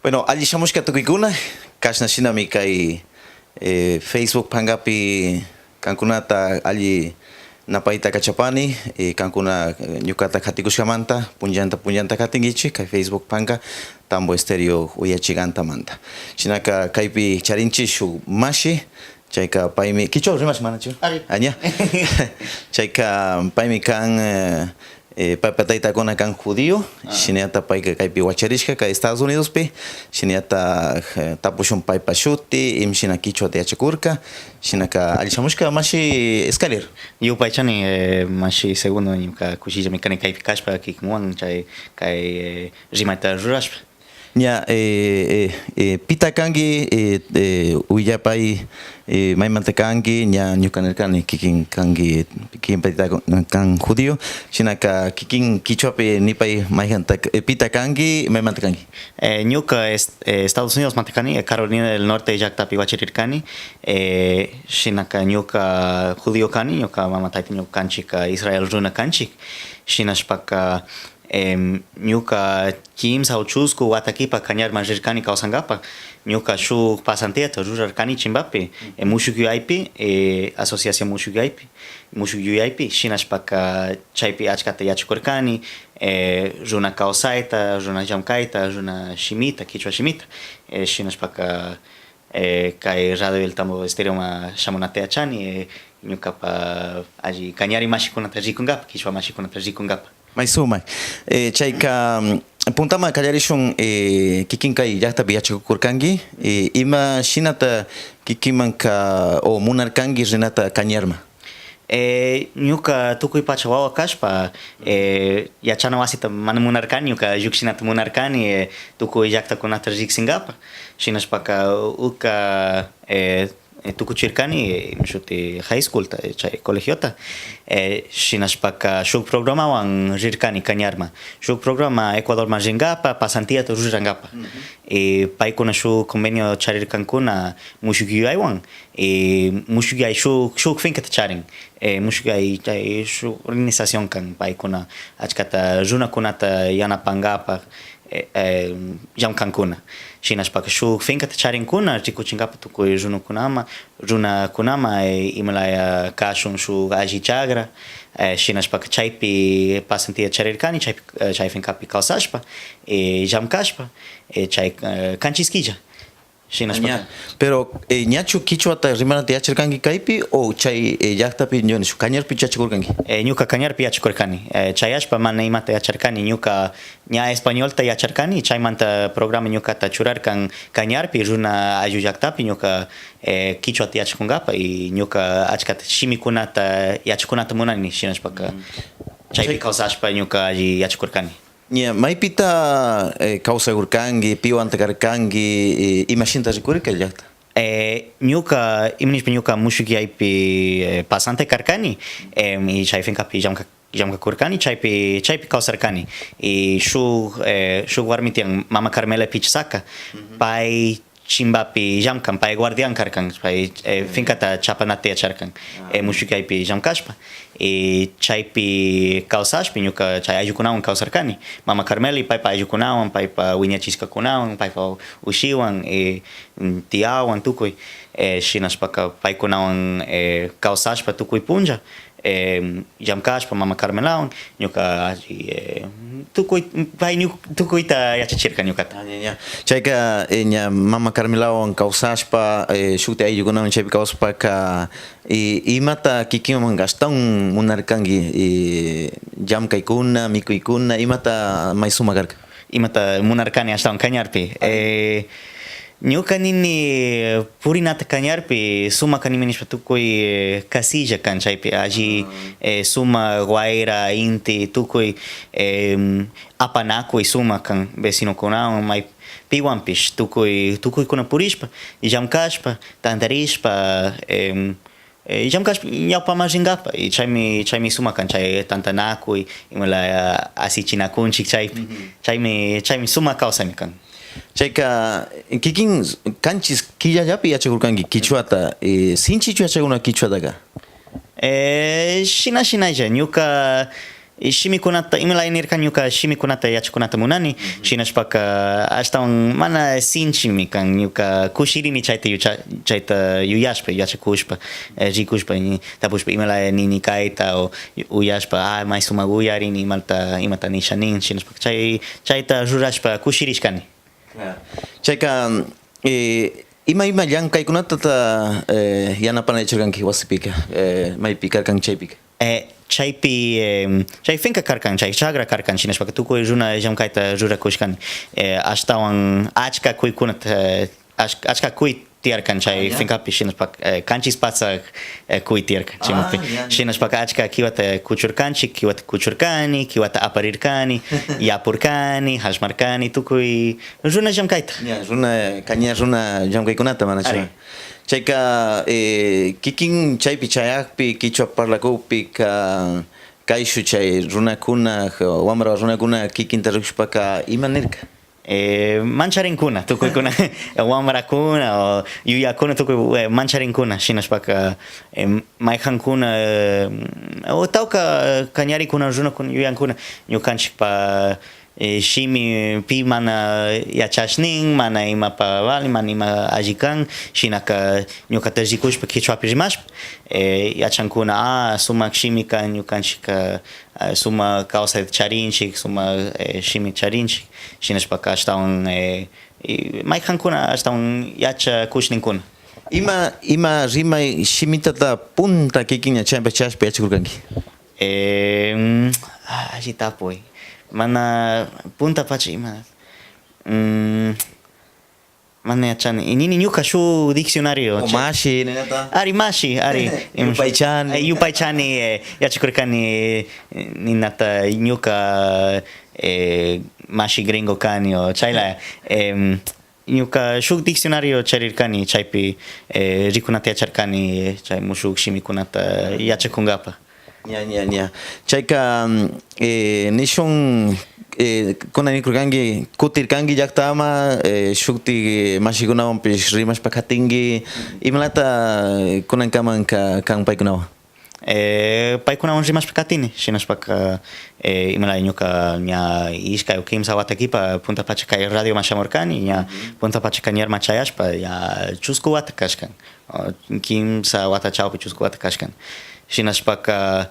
Bueno, allí estamos que tukikuna, kashna shinami kai Facebook pangapi kankunata allí napaita kachapani, kankuna nyukata katikushkamanta, punyanta katingichi, kai Facebook panga, tambo estéreo uyachiganta manta. Shinaka kaipi charinchi shu mashi, chaika paimi, kicho rimash manachu? Aña. Chaika paimi kan Papataita kona kan judío, shiniata paika kaipi wacharishka ka Estados Unidos pe, shiniata tapushun pai pashuti, imshina kichwa de achakurka, shinaka alishamushka mashi escaler. Yo paichani mashi segundo ka kushija mekani kaipi kashpa kikmuan chai kai rimata rurashpa. Nya pita kangi uyapai maimante kangi nya nyukanerkani kikin kangi kikin pita kan judío shinaka kikin kichwape nipai maihanta pita kangi maimante kangi Nyuka Estados Unidos matakani Carolina del Norte yaktapi wachirirkani shinaka nyuka judío kani nyuka mamataiti nyuka kanchika Israel runa kanchik shinashpaka nyuka kimsa uchusku watakipa kanyar manjerkani kausangapa nyuka shu pasanteto rurarkani chimbapi mushukuyaipi asociación mushukuyaipi shinashpaka chaypi achkata yachukurkani runa kausaita runa jamkaita runa shimita kichwa shimita shinashpaka kai radio el tambo estéreo ma shamonatea chani nyuka pa allí kanyari mashikunata rikungapa kichwa mashikunata rikungapa. Maisumai. Chaika puntama kallarishun kikinkai yakta biachakurkangi ima shinata kikimanka o munarkangi renata kanyarma. Nyuka tukuy pacha wawa kashpa yachana wasita mana munarkani nyuka yukshinata munarkani tukuy yakta kunata riksingapa shinashpaka uka tukuchirkani shuti high school ta chay colegiota shinashpaka shuk programa wan rirkani kanyarma shuk programa Ecuador ma ringapa pasantía to rurangapa paikuna shuk convenio charirkankuna mushugiyaiwan mushugiyai shuk finka charin mushugiyai chay shuk organización kan paikuna achkata runakunata yanapangapa jamkankuna shinashpaka shuk finka charinkuna chikuchingapa tukuy runa kunama imalaya kashun shuk alli chagra shinashpaka chaypi pasantía charirkani chay finkapi kawsashpa jamkashpa chay kanchiskilla shinashpaka. Pero ñachu kichwata rimanata yacharkanki kaypi o chay llaqtapi ñoni shu kañarpi yachakurkanki? Ñuka kañarpi yachakurkani chayashpa mana imata yacharkani ñuka ña españolta yacharkani chaymanta programa ñukata churarkan kañarpi runa ayllu llaqtapi ñuka kichwata yachakunkapa y ñuka achkata shimikunata yachakunata munani shinashpaka chaypi kawsashpa ñuka alli yachakurkani. Nya maipita kawsagurkanki piwanta karkanki imashinta rikurika llaqta? Ñuka imanishpa ñuka mushukiyaypi pasante karkani y chay finkapi llamkakurkani chaypi kawsarkani y shuk warmitian Mama Carmela Pichsaka pay chimbapi llamkan pay guardian karkan pay finkata chapanate acharkan mushukiyaypi llamkashpa chaypi kawsashpi ñuka chay ayllukunawan kawsarkani Mama Carmela y paypa ayllukunawan paypa wiñachiskakunawan paypa ushiwan tiawan tukuy shinashpaka paykunawan kawsashpa tukuy punlla llamkashpa Mama Carmelawan ñuka alli tukuyta yachachirka ñukata. Chayka ña Mama Carmelawan kawsashpa shukti ayllukunawan chaypi kawsashpaka imata kikiman gastan munarkanki llamkaykuna mikuykuna imata may sumakarka? Imata munarkani ashtawan kañarpi ñuka nini purinata kañarpi suma kanimi nishpa tukuy casilla kan chaypi alli suma guayra inti tukuy apanakuy suma kan vecinokunawan may piwanpish tukuykuna purishpa llamkashpa tantarishpa llamkashpa ñawpama ringapa y chaymi suma kan chay tantanakuy imalaya asichinakunchik chaymi suma kawsami kan. Chayka kikin kanchis killallapi yachakurkanki kichwata sinchichu yachakuna kichwataqa? Shinalla ñuka shimikunata imela nirkan ñuka shimikunata yachakunata munani shinashpaka ashtawan mana sinchimi kan ñuka kushirini chayta yuyashpa yachakushpa rikushpa tapushpa imela nini kayta o uyashpa may sumak uyarini imata nishanin shinashpaka chayta rurashpa kushirishkani. Chayka ima llankaykunata yanapanaychirkanki wasipika maypi karkan chaypika. Chay finca karkan, chay chagra karkan, shinashpaka tukuy runa llamkayta rurakushkani. Ashtawan achka kuykunata, achka kuy tiarkan chay fincapi shinashpaka kanchis patsa kuy tiarkan chimupi. Shinashpaka achka kiwata kuchurkanchik, kiwata kuchurkani, kiwata aparirkani, yapurkani, hashmarkani, tukuy runa llamkayta. Kaña runa llamkaykunata mana chay. Chayka kikin chaypi chayakpi kichwa parlakupi kayshu chay runakuna wamra runakuna kikinta rikushpaka ima nirka. Mancharinkuna tukuykuna wamrakuna o yuyakuna tukuy mancharinkuna shinashpaka mayjankuna o tawka kañarikuna runakuna yuyankuna ñukanchikpa shimi pi mana yachashnin mana imapa vali mana ima alli kan shinaka ñukata rikushpa kichwapi rimashpa yachankuna sumak shimi kan ñukanchik sumak kawsayta charinchik sumak shimi charinchik shinashpaka ashtawan mayjankuna ashtawan yachakushninkuna. Ima rimay shimitata punta kikin chaypa chashpa yachakurkanki. Alli tapuy mana punta pacha ima mana yachani inini ñuka shu diccionario mashi ninata mashi yupaychani yachakurkani ninata ñuka mashi gringo kani o chayla ñuka shuk diccionario charirkani chaypi rikunata yacharkani chay mushuk shimikunata yachakunkapa. Ya. Chayka nishun kunanikurkanki kutirkanki llaktama shukti mashikunawanpish rimashpa katinki imalata kunankaman kan paykunawan. Paykunawan rimashpa katini shinashpaka imala ñuka ña ishkay o kimsa watakipa punta pacha kay radio mashamurkani ña punta pacha kañarma chayashpa ya chusku wata kashkan kimsa wata chawpi chusku wata kashkan shinashpaka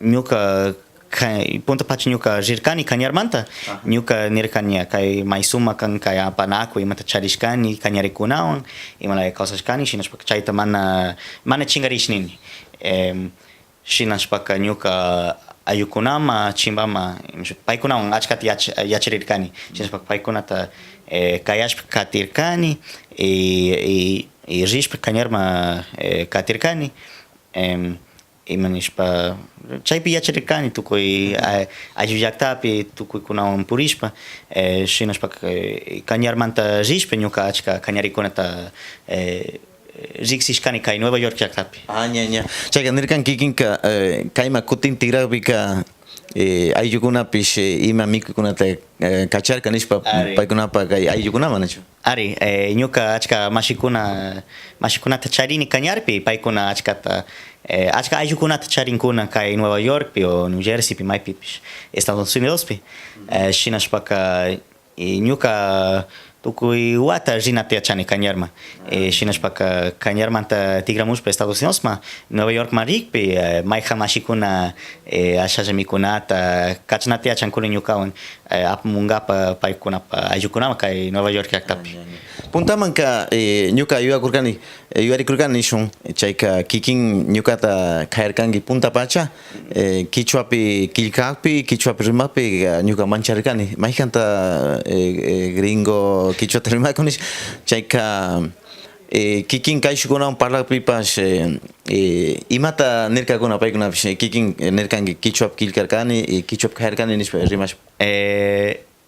ñuka punta pacha ñuka rirkani kañarmanta ñuka nirkani kay maysuma kan kay apanaku imata charishkani kañarikunawan imala kawsashkani shinashpaka chayta mana chingarishnini shinashpaka ñuka ayukunama chimbama paykunawan achkata yacharirkani shinashpaka paykunata kayashpa katirkani rishpa kañarma katirkani imanishpa chaypi yacharirkani tukuy ayllullaktapi tukuykunawan purishpa shinashpaka kañarmanta rishpa ñuka achka kañarikunata riksishkani kay Nueva York llaktapi. Ña. Chayka nirkan kikinka kayma kutintigrapica ayllukunapish ima mikuykunata kacharka nishpa paykunapa kay ayllukunama nachu. Ari ñuka achka mashikunata charini kañarpi paykuna achka ayllukunata charinkuna kay Nueva Yorkpi o New Jerseypi maypipish Estados Unidospi shinashpaka ñuka tukuy wata rinata yachani kañarma shinashpaka kañarmanta tigramushpa Estados Unidos Nueva York rikpi mayja mashikuna ashallamikunata kachanata yachankuna ñukawan apamungapa paykunapa ayllukunama kay Nueva York llaktapi. Puntamanka ñuka yuyarikurkani nishun chayka kikin ñukata kayarkanki punta pacha kichwapi killkakpi kichwapi rimapi ñuka mancharkani mayjanta gringo kichwata rimakunish chayka kikin kayshukunawan parlapipash imata nirkakuna paykunapish kikin nirkanki kichwapi killkarkani kichwapi kayarkani nishpa rimashpa.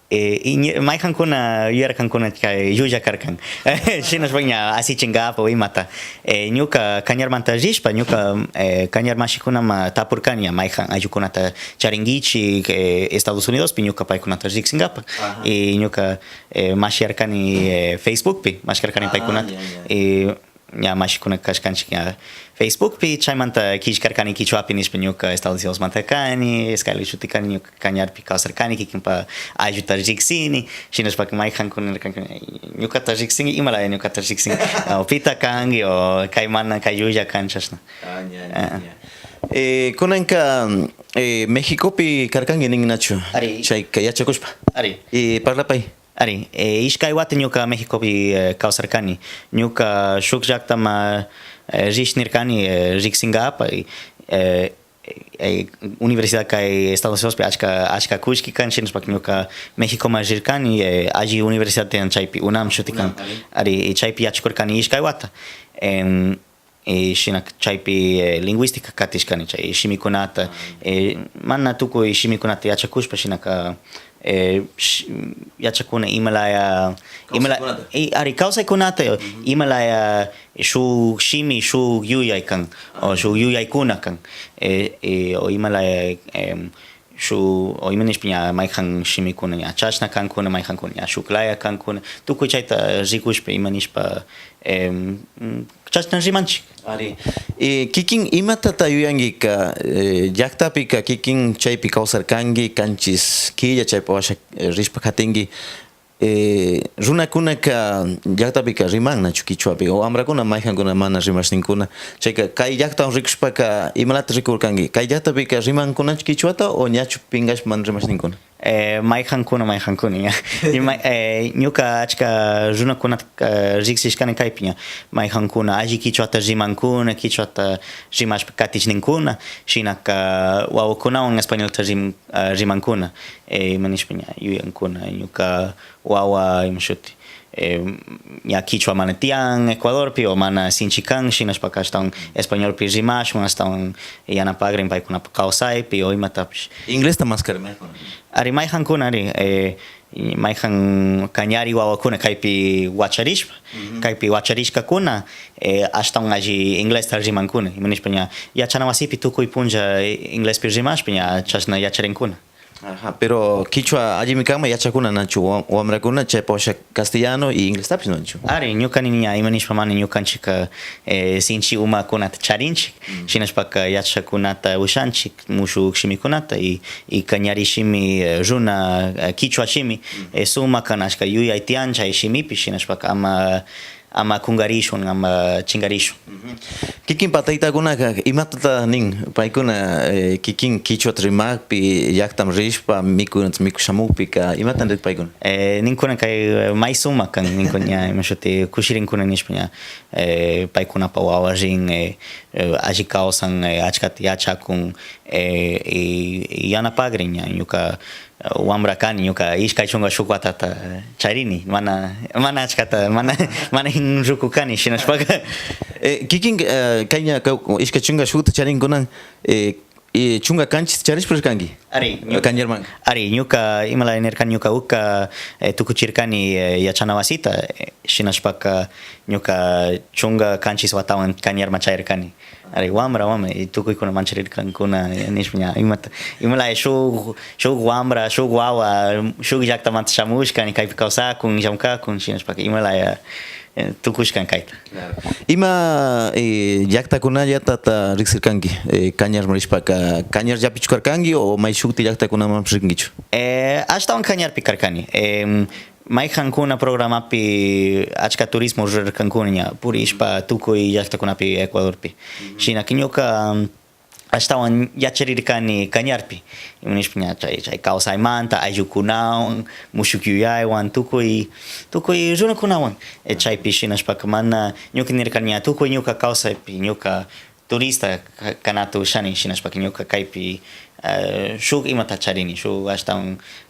Mayjankuna yuyarkankuna kay yullakarkan shinashpakña asichinkapa o imata ñuka kañarmanta rishpa ñuka kañarmashikunama tapurkani mayjan ayllukunata charinkichik Estados Unidospi ñuka paykunata riksinkapa ñuka mashiyarkani Facebookpi mashkarkani paykunata ya mashikuna kashkanchik ya Facebook pi chaymanta kishkarkani kichwapi nishpa ñuka Estados Unidos mantakani escali shutikani ñuka kañarpi kawsarkani kikinpa ayuta riksini shinashpaka mayjankuna ñukata riksini imalaya ñukata riksini opita kangi o kay mana kay yuya kanchashna. Kunanka Mexicopi karkangi nin nacho. Ari. Chay kayachakushpa. Ari. Parlapay. Ari, ishkay wata ñuka Mexicopi kawsarkani ñuka shuk llaktama rishnirkani riksingapa Universidad kay Estados Unidos achka kushki kan shinashpaka ñuka Mexico ma rirkani alli universidad tiyan chaypi UNAM shutikan. Ari chaypi yachkurkani ishkay wata. Shinak chaypi lingüística katishkani chay shimikunata mana tukuy shimikunata yachakushpa shinaka yachakuna imalaya ari kawsaykunata imalaya shuk shimi shuk yuyay kan o shuk yuyaykuna kan o imalaya o imanishpa ña mayjan shimikuna ña chashna kankuna mayjankuna ña shuklaya kankuna tukuy chayta rikushpa imanishpa chashna rimanchik. Ari. Kikin imatata yuyangica llaqtapica kikin chaypi kawsarkangi kanchis killa chaypi washa rishpa katingi runakunaka llaqtapica rimannachu kichwapi o amrakuna mayjankuna mana rimashninkuna chayka kay llaqtawan rikushpaka imalata rikurkangi kay llaqtapica rimankunachu kichwata o ñachu pingash mana rimashninkuna. Mayjankuna ya. Ñuka achka runakunata riksishkani kaypi ña mayjankuna alli kichwata rimankuna kichwata rimashpa katichninkuna shinaka wawakunawan españolta rimankuna imanishpa ña yuyankuna ñuka wawa imashuti ña kichwa mana tiyan Ecuadorpi o mana sinchikan shinashpaka ashtawan españolpi rimashun ashtawan yanapagrin paykunapa kawsaypi o imatapish. Inglés ta más karmi. Ari mayjankuna ari mayjan kañari wawakuna kaypi wacharishpa kaypi wacharishkakuna ashtawan alli inglés ta rimankuna imanishpa ña yachana wasipi tukuy punlla ingléspi rimashpa ña chashna yacharinkuna. Ajá, pero Quichua allí mi cama ya chakuna nachu wamrakuna cheposha castellano y inglés tapis nachu. Ari ñukani niña imanishpa mana ñukanchik sinchi umakunata charinchik shinashpaka yachakunata ushanchik mushuk shimikunata y kañarishimi runa Quichua shimi suma kanashka yuyay tianchay shimipi shinashpaka ama kungarishun ama chingarishun. Kikin patayta kunaka imatata nin paykuna kikin Quichua trimakpi yaktam rishpa mikunat mikushamukpi ka imatan rit paykuna. Ninkuna kay may suma kan ninkunya imashuti kushirinkuna nishpa ña paykunapa wawarin alli kawsan achkata yachakun yanapagrin ña ñuka wamrakani ñuka ishkay chunga shuk watata charini mana achkata mana hinrukukani shinashpaka Kikin kayña ishkay chunga shukta charinkunan chunga kanchis charishpurkanki. Ari Kañerman. Ari ñuka imalay nirkan ñuka uka tukuchirkani yachana wasita shinashpaka ñuka chunga kanchis watawan kañerman chayrkani. Ari wamra tukuykuna mancharirkankuna nishpa ña imalay shuk wamra shuk wawa shuk llaqtamanta shamushkani kaypi kawsakun llamkakun shinashpaka imalaya tukushkan kayta. Ima llaqtakunalla tata riksirkanki kañar rishpaka kañar llapichukarkanki o may shukti llaqtakunaman rikinkichu. Ashtawan kañarpi karkani. Mayjankuna programapi achka turismo rurarkankuna ña purishpa tukuy llaqtakunapi Ecuadorpi. Shinaka ñuka ashtawan yacharirkani kañarpi imanishpa ña chay kawsaymanta ayllukunawan mushuk yuyaywan tukuy runakunawan chaypi shinashpaka mana ñuka nirkani ña tukuy ñuka kawsaypi ñuka turista kanata ushani shinashpaka ñuka kaypi shuk imata charini shuk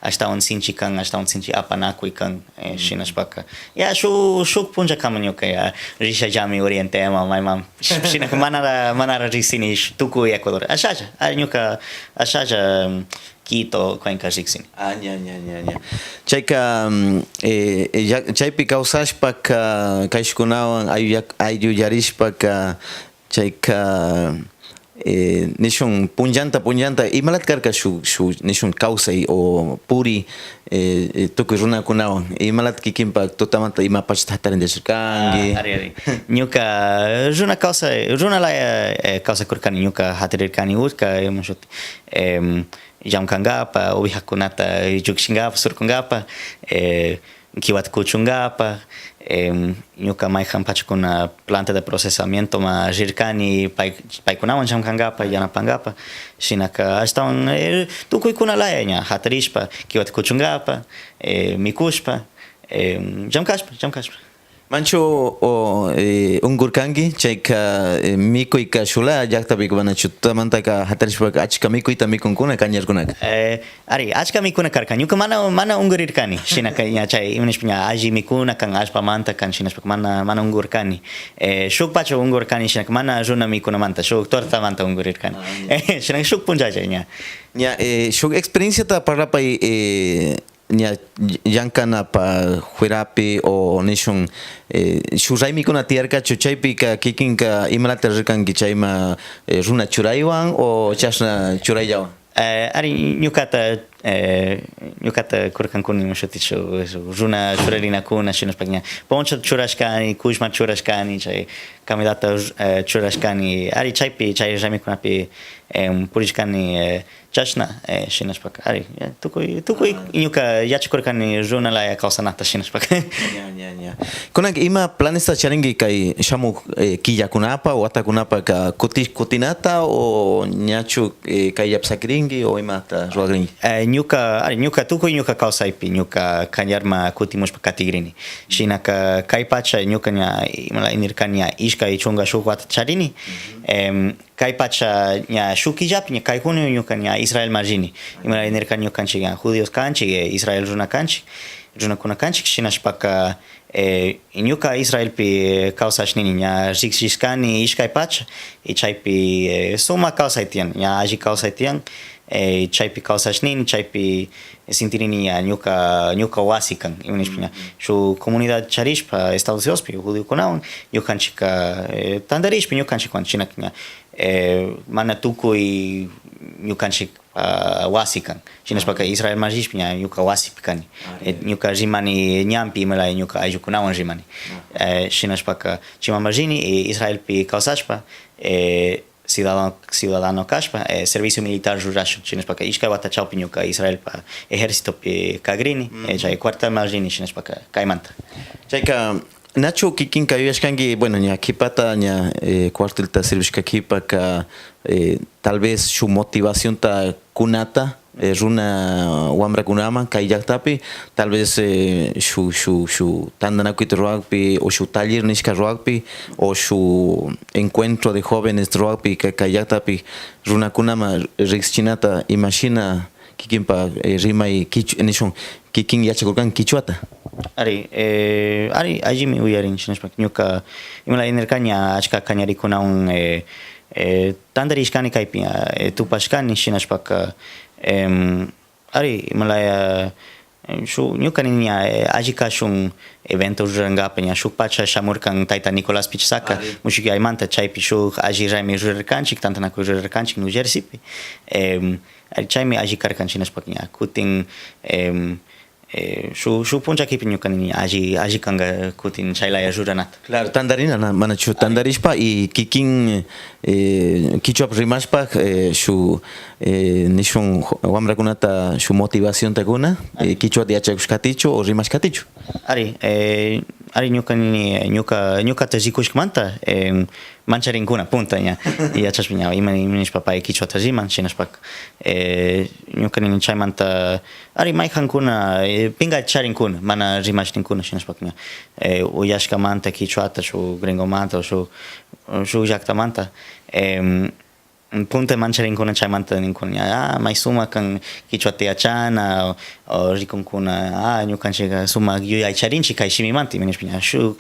ashtawan sinchi kan ashtawan sinchi apanakuy kan shinashpaka ya shuk punlla kama ñuka ya rishallami orientema mayman shinaka manara riksini tukuy Ecuador ashalla ñuka ashalla Quito Cuenca riksini. Ña. Chayka chaypi kawsashpaka kayshkunawan aylluyarishpaka chayka nishun punyanta imalat karka shu nishun causa o puri tukuy runakunawan imalat kikinpa tutamanta ima pachtahtaren desirkangi Ari. Ñuka runa laya causa kurkani ñuka hatirirkani utka imushut llamkangapa, ovejakunata llukshinngapa, surkungapa, kiwata kuchungapa, ñuka mayjan pachakuna planta de procesamiento ma rirkani paykunawan llamkangapa, yanapangapa, shinaka ashtawan tukuykuna laya ña hatarishpa, kiwata kuchungapa, mikushpa, llamkashpa. manchu o ungurkangi chayka mikuyka shula llaqtapi manachu tutamantaka hatarishpaka achka mikuyta mikunkuna kañarkunaka Ari, achka mikuna karka, ñuka mana ungurirkani, shinaka ña chay imanishpa ña alli mikuna kan allpamanta kan shinashpaka mana ungurkani. Shuk pacha ungurkani shinaka mana runa mikunamanta, shuk tortamanta ungurirkani. Shinaka shuk punchalla ña. ña shuk experienciata parlapay ña llankanapa juerapi o nishun shuk raymikuna tiyarkachu chaypi kikinka imalata rirkanki chayma runa churaywan o chashna churayllawan Ari, ñukata kurkankuni mushutichu runa churarinakuna shinashpaka ña poncha churashkani, kushma churashkani, chay kamidata churashkani, ari chaypi chay raymikunapi purishkani chashna shinashpaka ari tukuy ñuka yachakurkani runa laya kawsanata shinashpaka. ña kunak ima planesta charinki kay shamuk killakunapa watakunapa ka kutinata o ñachu kayllapi sakirinki o imata ruwakrinki ñuka tukuy ñuka kawsaypi ñuka kañarma kutimushpa katigrini shinaka kay pacha ñuka ña imala inirkani ña ishkay chunga shuk wata charini kay pacha ña shuk killapi ña kay junio ñuka ña Israel marrini imala inirkani ñukanchik ña judíos kanchik Israel runakuna kanchik shinashpaka ñuka Israelpi kawsashnini ña riksishkani ishkay pacha y chaypi suma kawsay tiyan ña alli kawsay tiyan chaypi kawsashnini chaypi sintirini ña ñuka wasi kan imanishpa ña shu comunidad charishpa Estados Unidospi judiokunawan ñukanchika tandarishpi ñukanchikwan shinaka ña mana tukuy ñukanchik wasi kan shinashpaka Israel marishpi ña ñuka wasipi kani ñuka rimani ñampi imalaya ñuka ayllukunawan rimani shinashpaka chima marrini Israelpi kawsashpa ciudadano kashpa servicio militar rurashun shinashpaka ishkay wata chawpi ñuka Israelpa ejércitopi kagrini chay cuartel marrini shinashpaka kaymanta chayka nachu kikinka yuyashkanki bueno ña kipata ña cuartelta servishka kipaka tal vez su motivacionta kunata runa wamrakunaman kay llaqtapi tal vez shu tandanakuyta ruwakpi o shu taller nishka ruwakpi o shu encuentro de jóvenes ruwakpi kay llaqtapi runakunaman riqsichinata imashina kikinpa rimay nishun kikin yachakurkan kichwata Ari allimi uyarin shinashpaka ñuka imala inirkani achka kañarikunawan tandarishkani kaypi tupashkani shinashpaka ari imalaya shu ñukani ña alli kashun evento rurangapa ña shuk pacha shamurkan tayta Nicolás Pichsaka mushuk aymanta chaypi shuk alli raymi rurirkanchik tantanakuy rurirkanchik New Jerseypi ari chaymi alli karkan shinashpaka ña kutin shu punchakipi ñukani alli kanga kutin chaylaya ruranata claro tandarina manachu tandarishpa y kikin kichwap rimashpa shu nishun wamrakunata shu motivación takuna kichwata yachakushkatichu o rimashkatichu ari ñukata rikushkmanta mancharinkuna punta ña yachashpa ña imanishpa pay kichwata riman shinashpaka ñukani chaymanta ari mayjankuna pinga charinkuna mana rimashninkuna shinashpaka ña uyashkamanta kichwata shu gringomanta o shu llaqtamanta punta mancharinkuna chaymanta ninkuna ña may suma kan kichwata yachana o rikunkuna ñukanchik suma yuyay charinchik kay shimimanta imanishpa ña shu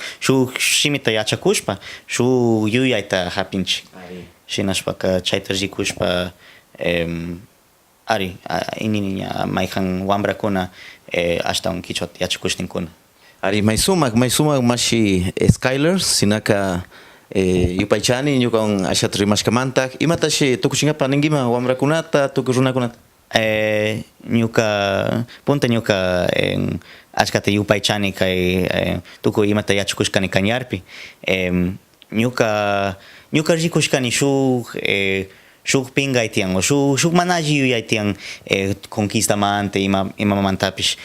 shimita yachakushpa shu yuyayta hapinchik shinashpaka chayta rikushpa ari inini ña mayjan wambrakuna ashtawan kichwata yachakushninkuna ari may sumak mashi Skyler sinaka yupaychani ñukan ashat rimashkamanta imatashi tukushingapa ningima wamrakunata tukurunakunata. Punta ñuka ashkata yupaychani kay tukuy imata yachakushkani kañarpi ñuka rikushkani shuk pingay tiyan o shuk manaji yuyay tiyan conquistamante imamantapish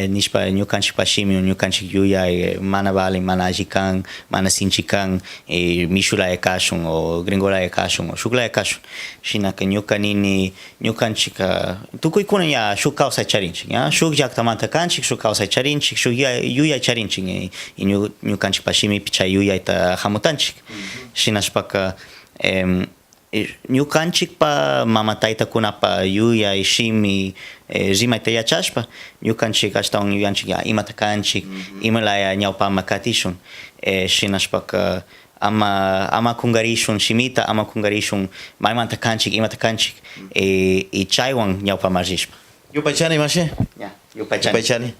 nishpa ñukanchik pashimi ñukanchik yuyay mana valen mana alli kan mana sinchi kan mishulaya kashun o gringolaya kashun o shuklaya kashun shinaka ñuka nini ñukanchik tukuykuna ya shuk kawsay charinchik ya shuk llaqtamanta kanchik shuk kawsay charinchik shuk yuyay charinchik y ñukanchik pashimipi chay yuyayta hamutanchik shinashpaka ñukanchikpa mama taytakunapa yuyay shimi rimayta yachashpa ñukanchik ashtawan yuyanchik ya imata kanchik imalaya ñawpama katishun shinashpaka ama kungarishun shimita ama kungarishun maymanta kanchik imata kanchik y chaywan ñawpama rishpa. Yupaychani mashe? Yupaychani.